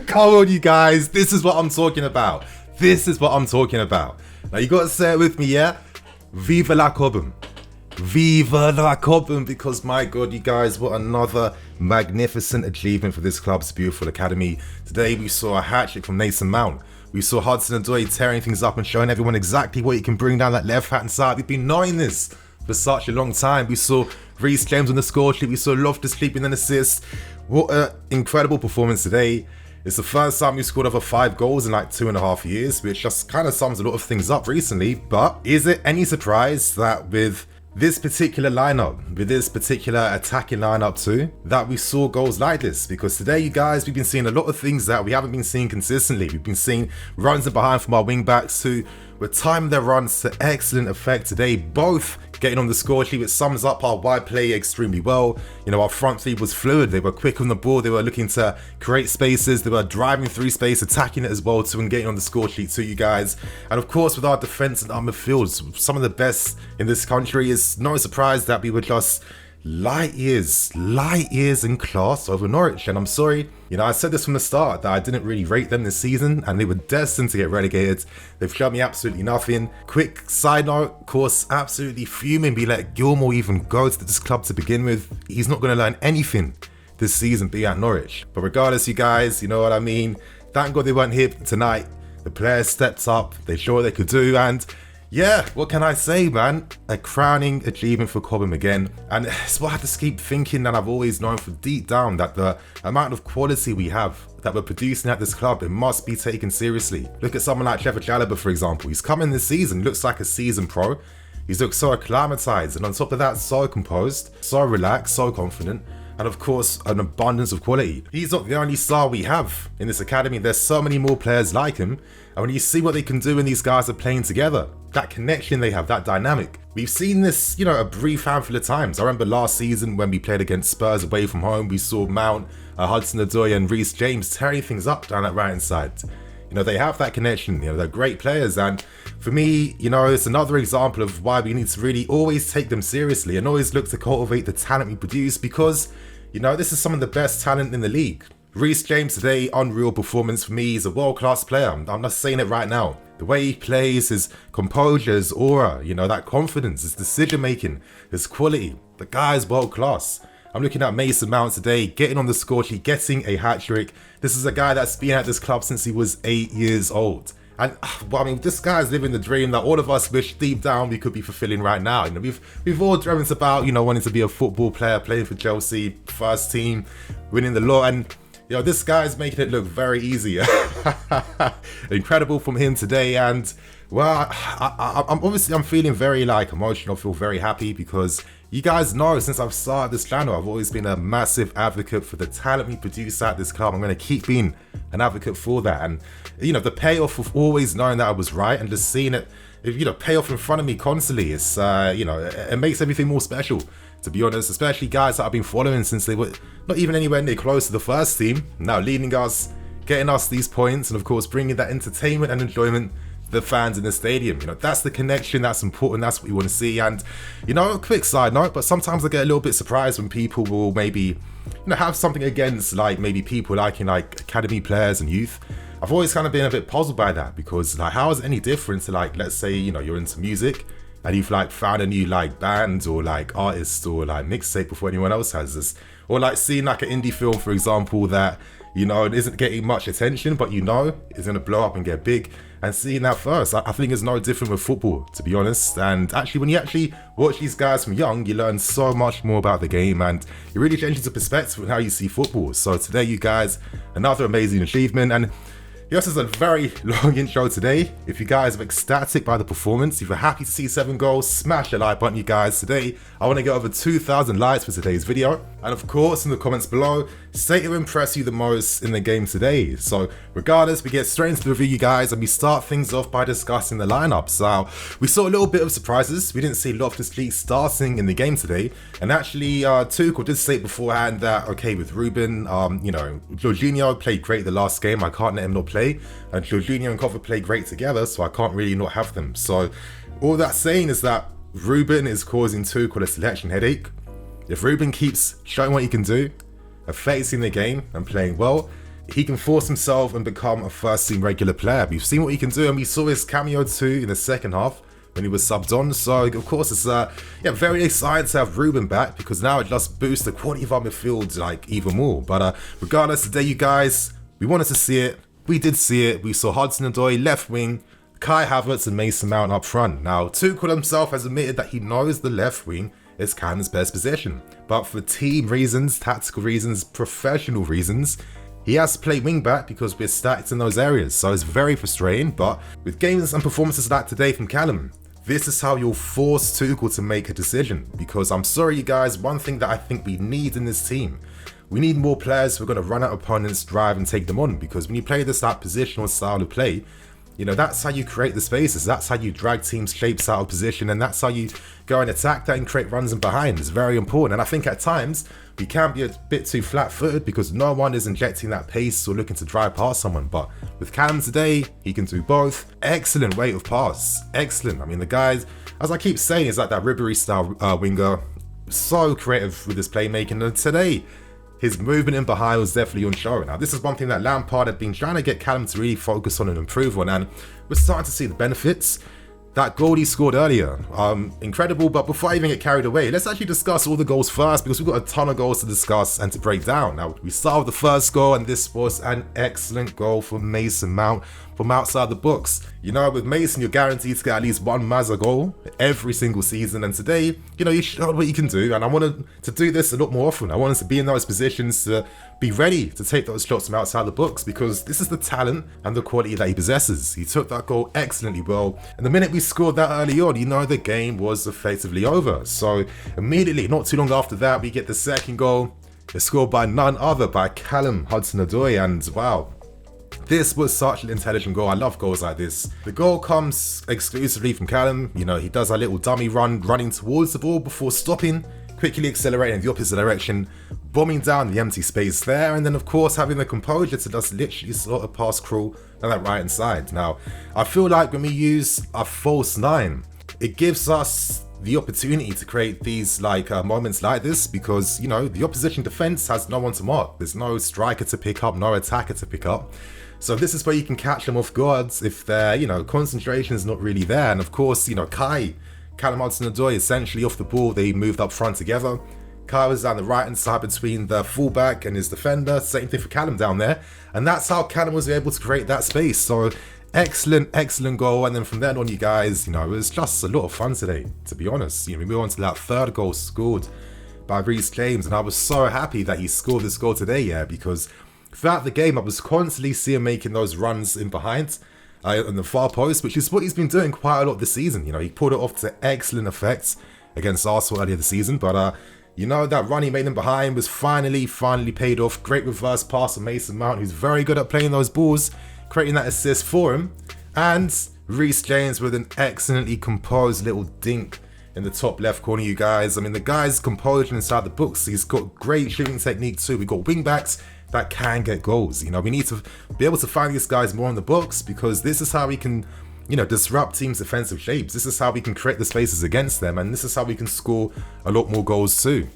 Come on, you guys. This is what I'm talking about. This is what I'm talking about. Now, you got to say it with me, yeah? Viva la COBHAM. Viva la COBHAM, because my God, you guys, what another magnificent achievement for this club's beautiful academy. Today, we saw a hat-trick from Mason Mount. We saw Hudson odoi tearing things up and showing everyone exactly what he can bring down that left-hand side. We've been knowing this for such a long time. We saw Reece James on the score sheet. We saw Loftus sleeping an assist. What an incredible performance today. It's the first time we scored over 5 goals in like 2.5 years, which just kind of sums a lot of things up recently. But is it any surprise that with this particular lineup, with this particular attacking lineup too, that we saw goals like this? Because today, you guys, we've been seeing a lot of things that we haven't been seeing consistently. We've been seeing runs in behind from our wing backs who were timing their runs to excellent effect today, both getting on the score sheet, which sums up our wide play extremely well. You know, our front three was fluid. They were quick on the ball. They were looking to create spaces. They were driving through space, attacking it as well too, and getting on the score sheet too, you guys. And of course, with our defense and our midfield, some of the best in this country, it's no surprise that we were just light years in class over Norwich. And I'm sorry, you know, I said this from the start that I didn't really rate them this season and they were destined to get relegated. They've shown me absolutely nothing. Quick side note, of course, absolutely fuming we let Gilmore even go to this club to begin with. He's not going to learn anything this season being at Norwich. But regardless, you guys, you know what I mean? Thank God they weren't here tonight. The players stepped up, they showed what they could do, and yeah, what can I say, man? A crowning achievement for COBHAM again. And it's what I have to keep thinking that I've always known for deep down, that the amount of quality we have that we're producing at this club, it must be taken seriously. Look at someone like Trevor, for example. He's come in this season, looks like a seasoned pro. He's looked so acclimatized, and on top of that, so composed, so relaxed, so confident. And of course, an abundance of quality. He's not the only star we have in this academy. There's so many more players like him. And when you see what they can do when these guys are playing together, that connection they have, that dynamic. We've seen this, you know, a brief handful of times. I remember last season when we played against Spurs away from home, we saw Mount, Hudson odoi and Reece James tearing things up down that right-hand side. You know, they have that connection, you know, they're great players. And for me, you know, it's another example of why we need to really always take them seriously and always look to cultivate the talent we produce, because, you know, this is some of the best talent in the league. Reece James today, unreal performance for me. He's a world-class player. I'm not saying it right now. The way he plays, his composure, his aura, you know, that confidence, his decision-making, his quality. The guy is world-class. I'm looking at Mason Mount today, getting on the score sheet, getting a hat-trick. This is a guy that's been at this club since he was 8 years old. And, well, I mean, this guy's living the dream that all of us wish deep down we could be fulfilling right now. You know, we've all dreamt about, you know, wanting to be a football player, playing for Chelsea, first team, winning the lot, and you know, this guy's making it look very easy. Incredible from him today. And well, I'm feeling very like emotional. I feel very happy because you guys know since I've started this channel, I've always been a massive advocate for the talent we produce at this club. I'm going to keep being an advocate for that. And you know, the payoff of always knowing that I was right and just seeing it, you know, pay off in front of me constantly. It's you know, it makes everything more special, to be honest, especially guys that I've been following since they were not even anywhere near close to the first team, now leading us, getting us these points, and of course bringing that entertainment and enjoyment to the fans in the stadium. You know, that's the connection, that's important, that's what we want to see. And you know, quick side note, but sometimes I get a little bit surprised when people will maybe, you know, have something against like maybe people liking like academy players and youth. I've always kind of been a bit puzzled by that, because like, how is it any different to like, let's say, you know, you're into music and you've like found a new like band or like artist or like mixtape before anyone else has this, or like seeing like an indie film, for example, that, you know, it isn't getting much attention, but you know it's going to blow up and get big, and seeing that first. I think it's no different with football, to be honest. And actually, when you actually watch these guys from young, you learn so much more about the game, and it really changes the perspective on how you see football. So today, you guys, another amazing achievement. And yes, it's a very long intro today. If you guys are ecstatic by the performance, if you're happy to see 7 goals, smash the like button, you guys. Today, I want to get over 2,000 likes for today's video. And of course, in the comments below, say who impressed you the most in the game today. So regardless, we get straight into the review, you guys, and we start things off by discussing the lineup. So we saw a little bit of surprises. We didn't see Loftus starting in the game today. And actually, Tuchel did say beforehand that, okay, with Ruben, you know, Jorginho played great the last game. I can't let him not play. And Jorginho and Cover play great together, so I can't really not have them. So all that's saying is that Ruben is causing Tuchel a selection headache. If Ruben keeps showing what he can do, affecting the game and playing well, he can force himself and become a first team regular player. We've seen what he can do, and we saw his cameo too in the second half when he was subbed on. So of course it's very exciting to have Ruben back, because now it just boosts the quality of our midfield like even more. But regardless, today you guys, we wanted to see it. We did see it. We saw Hudson Odoi left wing, Kai Havertz and Mason Mount up front. Now Tuchel himself has admitted that he knows the left wing is Callum's best position, but for team reasons, tactical reasons, professional reasons, he has to play wing back because we're stacked in those areas. So it's very frustrating, but with games and performances like today from Callum, this is how you'll force Tuchel to make a decision. Because I'm sorry you guys, one thing that I think we need in this team, we need more players who are going to run at opponents, drive and take them on. Because when you play this like positional style of play, you know, that's how you create the spaces, that's how you drag teams' shapes out of position, and that's how you go and attack that and create runs in behind. It's very important. And I think at times we can be a bit too flat-footed because no one is injecting that pace or looking to drive past someone. But with Callum today, he can do both. Excellent weight of pass, excellent. I mean, the guys, as I keep saying, is like that Ribery style winger, so creative with his playmaking. And today, his movement in behind was definitely on show. Now, this is one thing that Lampard had been trying to get Callum to really focus on and improve on, and we're starting to see the benefits. That goal he scored earlier, incredible. But before I even get carried away, let's actually discuss all the goals first, because we've got a ton of goals to discuss and to break down. Now, we start with the first goal, and this was an excellent goal from Mason Mount from outside the box. You know, with Mason, you're guaranteed to get at least one Mazza goal every single season, and today, you know, you showed what you can do, and I wanted to do this a lot more often. I wanted to be in those positions to be ready to take those shots from outside the box, because this is the talent and the quality that he possesses. He took that goal excellently well, and the minute we scored that early on, you know, the game was effectively over. So immediately, not too long after that, we get the second goal. It's scored by none other by Callum Hudson-Odoi, and wow, this was such an intelligent goal. I love goals like this. The goal comes exclusively from Callum. You know, he does a little dummy run, running towards the ball before stopping, quickly accelerating in the opposite direction, bombing down the empty space there, and then of course having the composure to just literally slot a pass crawl down that right hand side. Now, I feel like when we use a false nine, it gives us the opportunity to create these moments like this, because, you know, the opposition defense has no one to mark. There's no striker to pick up, no attacker to pick up. So this is where you can catch them off guard if their, you know, concentration is not really there. And of course, you know, Callum Hudson-Odoi essentially off the ball, they moved up front together. Kai was down the right hand side between the fullback and his defender. Same thing for Callum down there. And that's how Callum was able to create that space. So excellent goal. And then from then on, you guys, you know, it was just a lot of fun today, to be honest. You know, we move on to that third goal scored by Reece James, and I was so happy that he scored this goal today, yeah, because throughout the game, I was constantly seeing him making those runs in behind on the far post, which is what he's been doing quite a lot this season. You know, he pulled it off to excellent effects against Arsenal earlier this season, but you know, that run he made in behind was finally paid off. Great reverse pass from Mason Mount, who's very good at playing those balls, creating that assist for him. And Reece James with an excellently composed little dink in the top left corner, you guys. I mean, the guy's composed inside the box. He's got great shooting technique too. We've got wing backs that can get goals. You know, we need to be able to find these guys more in the box, because this is how we can, you know, disrupt teams' defensive shapes. This is how we can create the spaces against them, and this is how we can score a lot more goals too.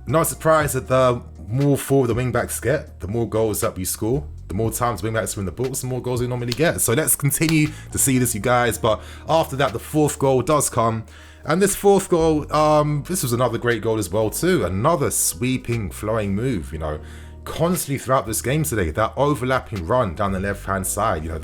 No surprise that the more forward the wing backs get, the more goals that we score. The more times wing backs are in the box, the more goals we normally get. So let's continue to see this, you guys. But after that, the fourth goal does come. And this fourth goal, this was another great goal as well too. Another sweeping, flowing move, you know. Constantly throughout this game today, that overlapping run down the left-hand side, you know,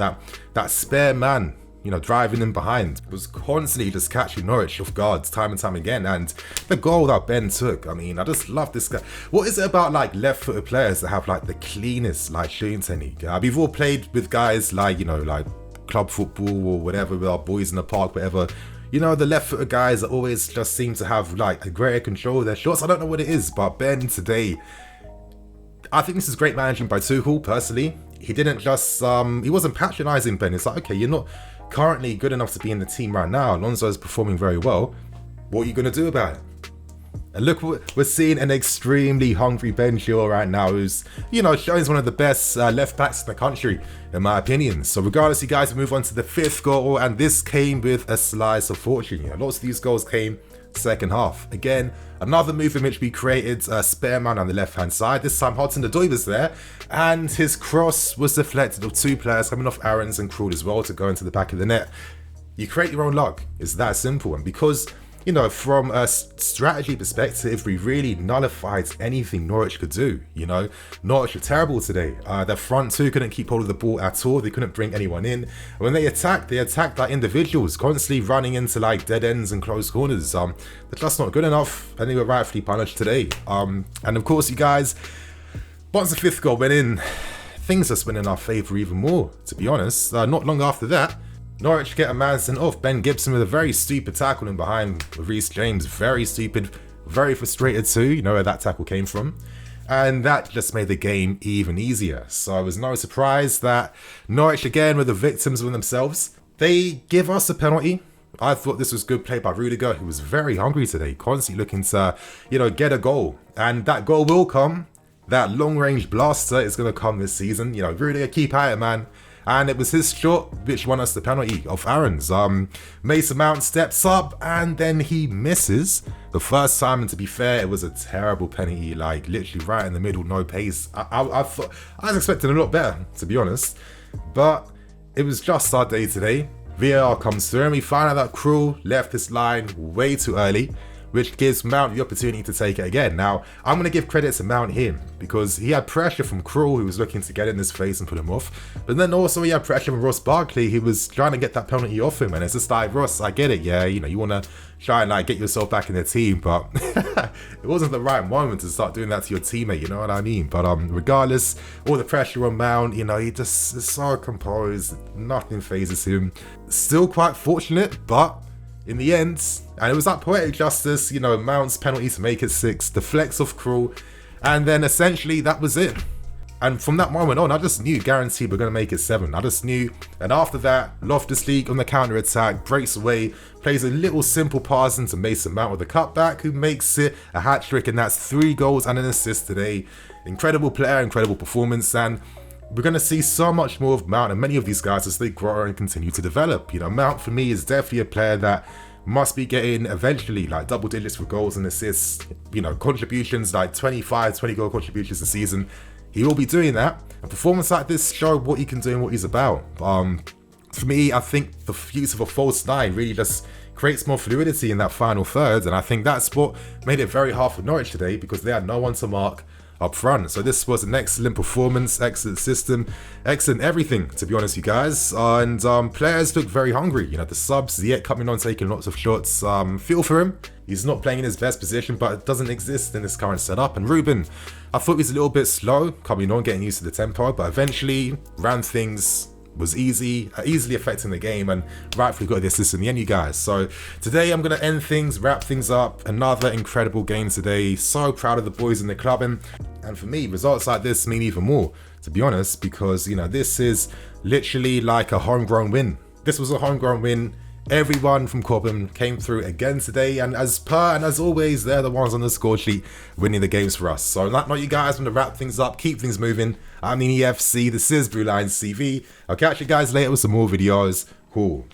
that spare man, you know, driving in behind, was constantly just catching Norwich off guard time and time again. And the goal that Ben took, I mean, I just love this guy. What is it about like left-footed players that have like the cleanest like shooting technique? We've all played with guys like, you know, like club football or whatever, with our boys in the park, whatever. You know, the left-footed guys that always just seem to have like a greater control of their shots. I don't know what it is, but Ben today, I think this is great management by Tuchel, personally. He didn't just, he wasn't patronising Ben. It's like, okay, you're not currently good enough to be in the team right now. Alonso is performing very well. What are you going to do about it? And look, we're seeing an extremely hungry Ben Chilwell right now, who's, you know, showing one of the best left backs in the country, in my opinion. So regardless, you guys, we move on to the fifth goal, and this came with a slice of fortune. You know, lots of these goals came second half. Again, another move in which we created a spare man on the left-hand side. This time Hudson odoi was there, and his cross was deflected of 2 players coming off Aaron's and Krul as well to go into the back of the net. You create your own luck. It's that simple. And because, you know, from a strategy perspective, we really nullified anything Norwich could do. You know, Norwich were terrible today. Their front two couldn't keep hold of the ball at all. They couldn't bring anyone in. And when they attacked like individuals, constantly running into like dead ends and close corners. They're just not good enough, and they were rightfully punished today. And of course, you guys, once the 5th goal went in, things just went in our favour even more, to be honest. Not long after that, Norwich get a man sent off. Ben Gibson with a very stupid tackle in behind with Reece James. Very stupid, very frustrated too. You know where that tackle came from. And that just made the game even easier. So it was no surprise that Norwich again were the victims of themselves. They give us a penalty. I thought this was good play by Rudiger, who was very hungry today, constantly looking to, you know, get a goal. And that goal will come. That long-range blaster is going to come this season. You know, Rudiger, keep at it, man. And it was his shot which won us the penalty off Aaron's. Mason Mount steps up and then he misses the first time. And to be fair, it was a terrible penalty, like literally right in the middle, no pace. I thought I was expecting a lot better, to be honest. But it was just our day today. VAR comes through and we find out that Krul left this line way too early, which gives Mount the opportunity to take it again. Now, I'm going to give credit to Mount here because he had pressure from Krul, who was looking to get in his face and put him off. But then also he had pressure from Ross Barkley, who was trying to get that penalty off him. And it's just like, Ross, I get it, yeah, you know, you want to try and like get yourself back in the team, but it wasn't the right moment to start doing that to your teammate, you know what I mean? But regardless, all the pressure on Mount, you know, he just is so composed, nothing phases him. Still quite fortunate, but in the end, and it was that poetic justice, you know, Mount's penalty to make it 6, the flex off Krul, and then essentially that was it. And from that moment on, I just knew guaranteed we're going to make it 7. I just knew. And after that, Loftus-Cheek on the counter-attack, breaks away, plays a little simple pass into Mason Mount with a cutback, who makes it a hat-trick, and that's 3 goals and an assist today. Incredible player, incredible performance, and we're going to see so much more of Mount and many of these guys as they grow and continue to develop. You know, Mount for me is definitely a player that must be getting eventually like double digits for goals and assists, you know, contributions like 25, 20 goal contributions a season. He will be doing that. A performance like this showed what he can do and what he's about. For me, I think the use of a false 9 really just creates more fluidity in that final third, and I think that's what made it very hard for Norwich today because they had no one to mark up front. So this was an excellent performance, excellent system, excellent everything, to be honest, you guys. And players look very hungry. You know, the subs, Ziyech coming on, taking lots of shots. Feel for him. He's not playing in his best position, but it doesn't exist in this current setup. And Ruben, I thought he was a little bit slow coming on, getting used to the tempo, but eventually ran things, was easily affecting the game, and rightfully got the assist in the end, you guys. So today I'm going to end things, wrap things up. Another incredible game today. So proud of the boys in the club, and for me, results like this mean even more, to be honest, because, you know, this is literally like a homegrown win. This was a homegrown win. Everyone from COBHAM came through again today, and as always, they're the ones on the score sheet winning the games for us. So not you guys, I'm going to wrap things up, keep things moving. I'm the EFC, this is Blue Lines TV. I'll catch you guys later with some more videos. Cool.